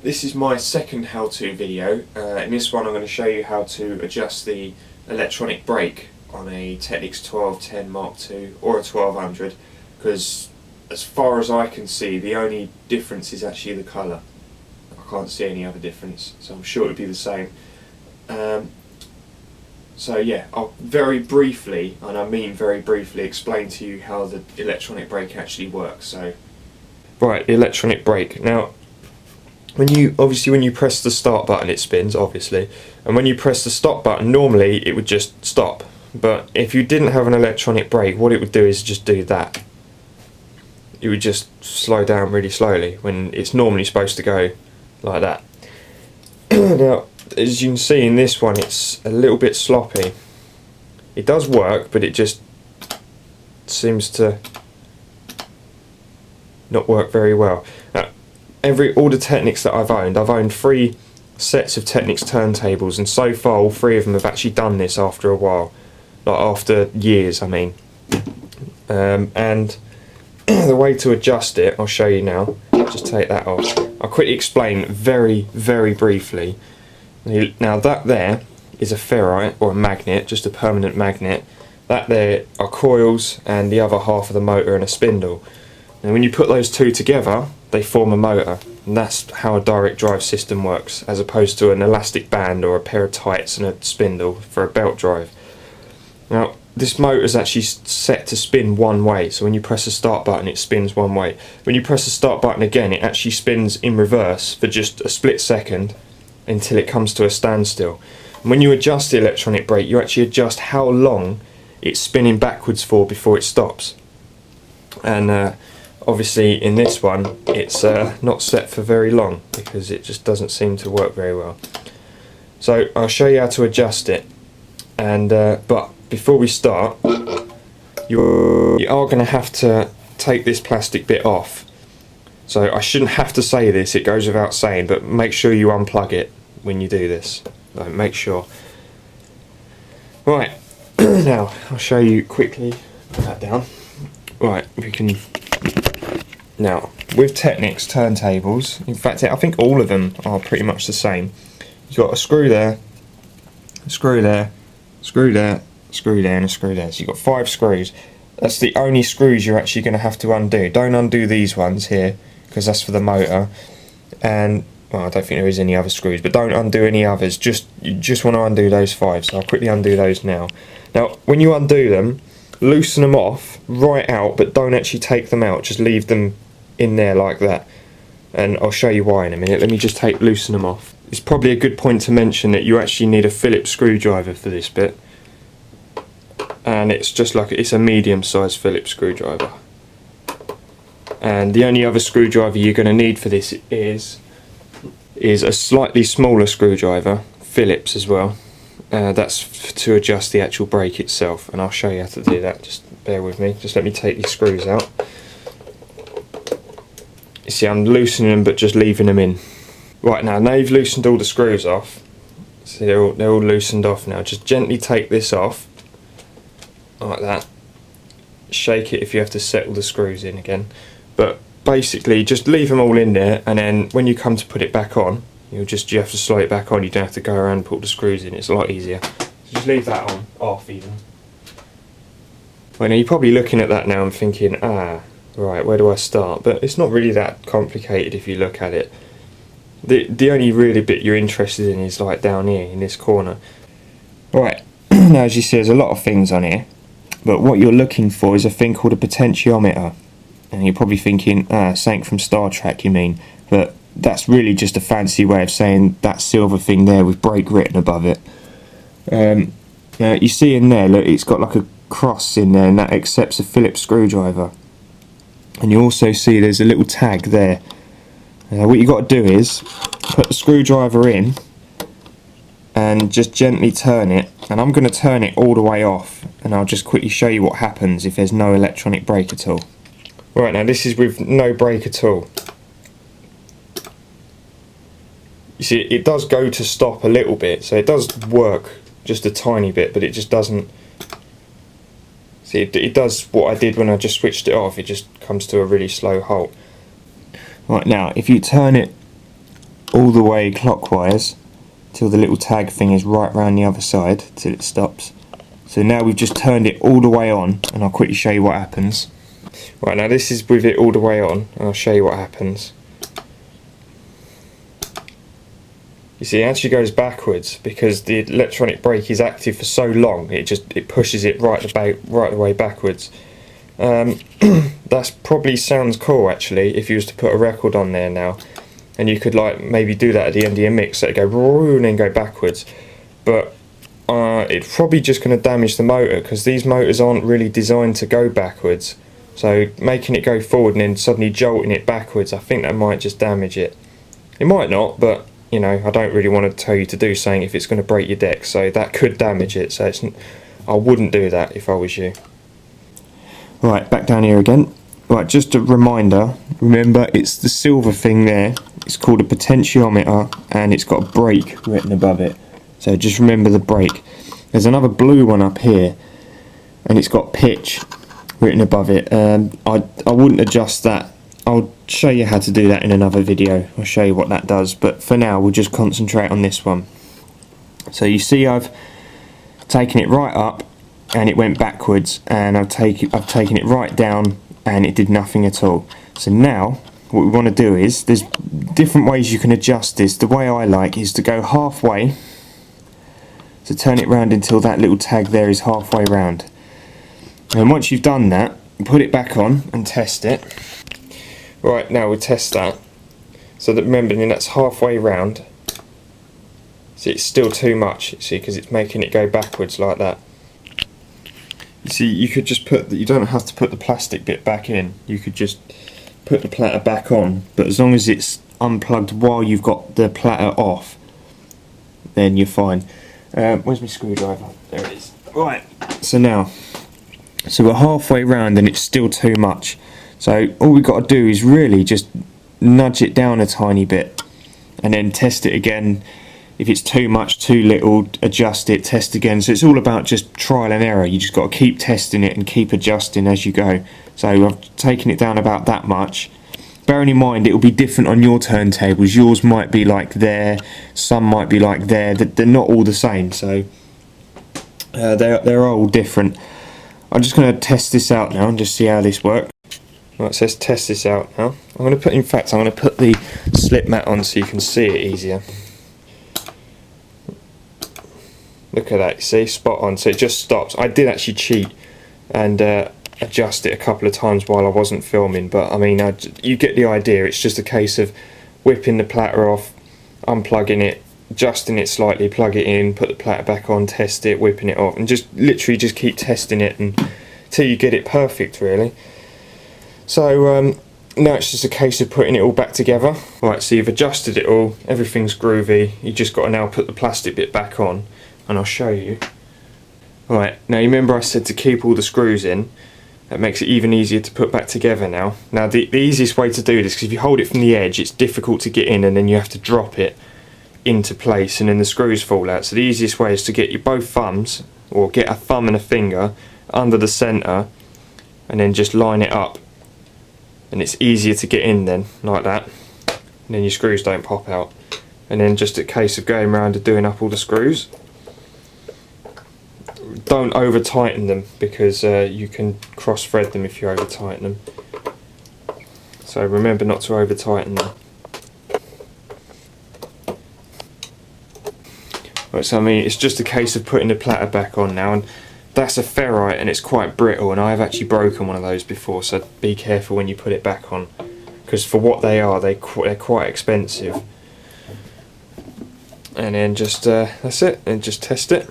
This is my second how-to video. In this one I'm going to show you how to adjust the electronic brake on a Technics 1210 Mark II or a 1200, because as far as I can see the only difference is actually the colour. I can't see any other difference, so I'm sure it would be the same. So yeah, I'll very briefly, and I mean very briefly, explain to you how the electronic brake actually works. So, right, the electronic brake. Now, when you press the start button, it spins, obviously, and when you press the stop button, normally it would just stop. But if you didn't have an electronic brake, what it would do is just do that. It would just slow down really slowly when it's normally supposed to go like that. Now, as you can see in this one, it's a little bit sloppy. It does work, but it just seems to not work very well. Now, all the Technics that I've owned 3 sets of Technics turntables, and so far all 3 of them have actually done this after a while, like after years, I mean. And the way to adjust it, I'll show you now. Just take that off. I'll quickly explain very, very briefly. Now that there is a ferrite, or a magnet, just a permanent magnet. That there are coils, and the other half of the motor and a spindle. And when you put those two together, they form a motor, and that's how a direct drive system works, as opposed to an elastic band or a pair of tights and a spindle for a belt drive. Now, this motor is actually set to spin one way, so when you press the start button it spins one way. When you press the start button again, it actually spins in reverse for just a split second until it comes to a standstill. And when you adjust the electronic brake, you actually adjust how long it's spinning backwards for before it stops. And obviously in this one it's not set for very long, because it just doesn't seem to work very well. So I'll show you how to adjust it, and but before we start, you are going to have to take this plastic bit off. So I shouldn't have to say this, it goes without saying, but make sure you unplug it when you do this. So make sure. Right, now I'll show you quickly. Put that down. Right, we can. Now, with Technics turntables, in fact I think all of them are pretty much the same. You've got a screw there, a screw there, screw there, screw there, and a screw there. So you've got 5 screws. That's the only screws you're actually going to have to undo. Don't undo these ones here, because that's for the motor. And well, I don't think there is any other screws, but don't undo any others. You just want to undo those 5. So I'll quickly undo those now. Now, when you undo them, loosen them off right out, but don't actually take them out. Just leave them in there like that. And I'll show you why in a minute. Let me just loosen them off. It's probably a good point to mention that you actually need a Phillips screwdriver for this bit. And it's just like, it's a medium-sized Phillips screwdriver. And the only other screwdriver you're going to need for this is a slightly smaller screwdriver, Phillips as well. That's to adjust the actual brake itself, and I'll show you how to do that. Just bear with me. Just let me take these screws out. You see, I'm loosening them but just leaving them in. Right, now you've loosened all the screws off. See, they're all loosened off now. Just gently take this off, like that. Shake it if you have to settle the screws in again. But basically, just leave them all in there, and then when you come to put it back on, you have to slide it back on. You don't have to go around and put the screws in. It's a lot easier. So just leave that off even. Well, now you're probably looking at that now and thinking, right, where do I start? But it's not really that complicated if you look at it. The only really bit you're interested in is like down here in this corner. Right, now as you see, there's a lot of things on here, but what you're looking for is a thing called a potentiometer. And you're probably thinking, something from Star Trek you mean, but that's really just a fancy way of saying that silver thing there with brake written above it. Now you see in there, look, it's got like a cross in there, and that accepts a Phillips screwdriver. And you also see there's a little tag there. What you got to do is put the screwdriver in and just gently turn it, and I'm going to turn it all the way off, and I'll just quickly show you what happens if there's no electronic brake at all. Right, now this is with no brake at all. You see, it does go to stop a little bit, so it does work just a tiny bit, but it just doesn't. See, it does what I did when I just switched it off. It just comes to a really slow halt. Right, now if you turn it all the way clockwise till the little tag thing is right round the other side till it stops. So now we've just turned it all the way on, and I'll quickly show you what happens. Right, now this is with it all the way on, and I'll show you what happens. You see, it actually goes backwards because the electronic brake is active for so long. It pushes it right the way backwards. That's probably sounds cool actually if you was to put a record on there now, and you could like maybe do that at the end of your mix, so it go and then go backwards. But it's probably just going to damage the motor because these motors aren't really designed to go backwards. So making it go forward and then suddenly jolting it backwards, I think that might just damage it. It might not, but you know, I don't really want to tell you to do something if it's going to break your deck, so that could damage it, so I wouldn't do that if I was you. Right, back down here again. Right, just a reminder, remember it's the silver thing there, it's called a potentiometer, and it's got a brake written above it, so just remember the brake. There's another blue one up here, and it's got pitch written above it. I wouldn't adjust that. I'll show you how to do that in another video. I'll show you what that does, but for now we'll just concentrate on this one. So you see I've taken it right up and it went backwards, and I've taken it right down and it did nothing at all. So now what we want to do is, there's different ways you can adjust this. The way I like is to go halfway, to turn it round until that little tag there is halfway round. And once you've done that, put it back on and test it. Right, now we'll test that. So that, remember, that's halfway round. See, it's still too much, you see, because it's making it go backwards like that. You see, you could just put, you don't have to put the plastic bit back in. You could just put the platter back on, but as long as it's unplugged while you've got the platter off, then you're fine. Where's my screwdriver? There it is. Right, so now, so we're halfway round and it's still too much. So all we've got to do is really just nudge it down a tiny bit and then test it again. If it's too much, too little, adjust it, test again. So it's all about just trial and error. You just got to keep testing it and keep adjusting as you go. So I've taken it down about that much. Bearing in mind it will be different on your turntables. Yours might be like there, some might be like there. They're not all the same, so they're all different. I'm just going to test this out now and just see how this works. Right, so let's test this out now. I'm going to put, in fact, I'm going to put the slip mat on so you can see it easier. Look at that, you see, spot on. So it just stops. I did actually cheat and adjust it a couple of times while I wasn't filming, but I mean, you get the idea. It's just a case of whipping the platter off, unplugging it, adjusting it slightly, plug it in, put the platter back on, test it, whipping it off, and just literally just keep testing it until you get it perfect, really. So now it's just a case of putting it all back together. Right, so you've adjusted it all, everything's groovy, you just got to now put the plastic bit back on, and I'll show you. Right, now you remember I said to keep all the screws in. That makes it even easier to put back together now. Now the easiest way to do this, because if you hold it from the edge it's difficult to get in, and then you have to drop it into place and then the screws fall out. So the easiest way is to get your both thumbs, or get a thumb and a finger under the centre, and then just line it up, and it's easier to get in then, like that, and then your screws don't pop out. And then just a case of going around and doing up all the screws. Don't over tighten them, because you can cross thread them if you over tighten them, so remember not to over tighten them. Right, so I mean, it's just a case of putting the platter back on now, and that's a ferrite and it's quite brittle, and I've actually broken one of those before, so be careful when you put it back on, because for what they are, they're quite expensive. And then just that's it, and just test it.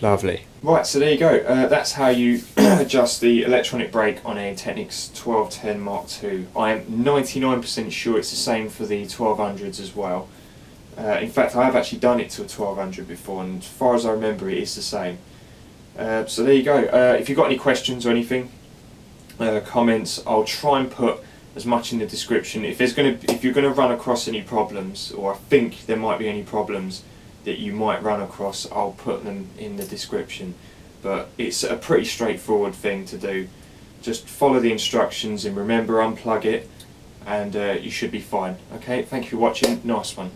Lovely. Right, so there you go. That's how you adjust the electronic brake on a Technics 1210 Mark II. I am 99% sure it's the same for the 1200s as well. In fact, I have actually done it to a 1200 before, and as far as I remember, it is the same. So there you go. If you've got any questions or anything, comments, I'll try and put as much in the description. If you're going to run across any problems, or I think there might be any problems that you might run across, I'll put them in the description. But it's a pretty straightforward thing to do. Just follow the instructions and remember, unplug it, and you should be fine. Okay, thank you for watching. Nice one.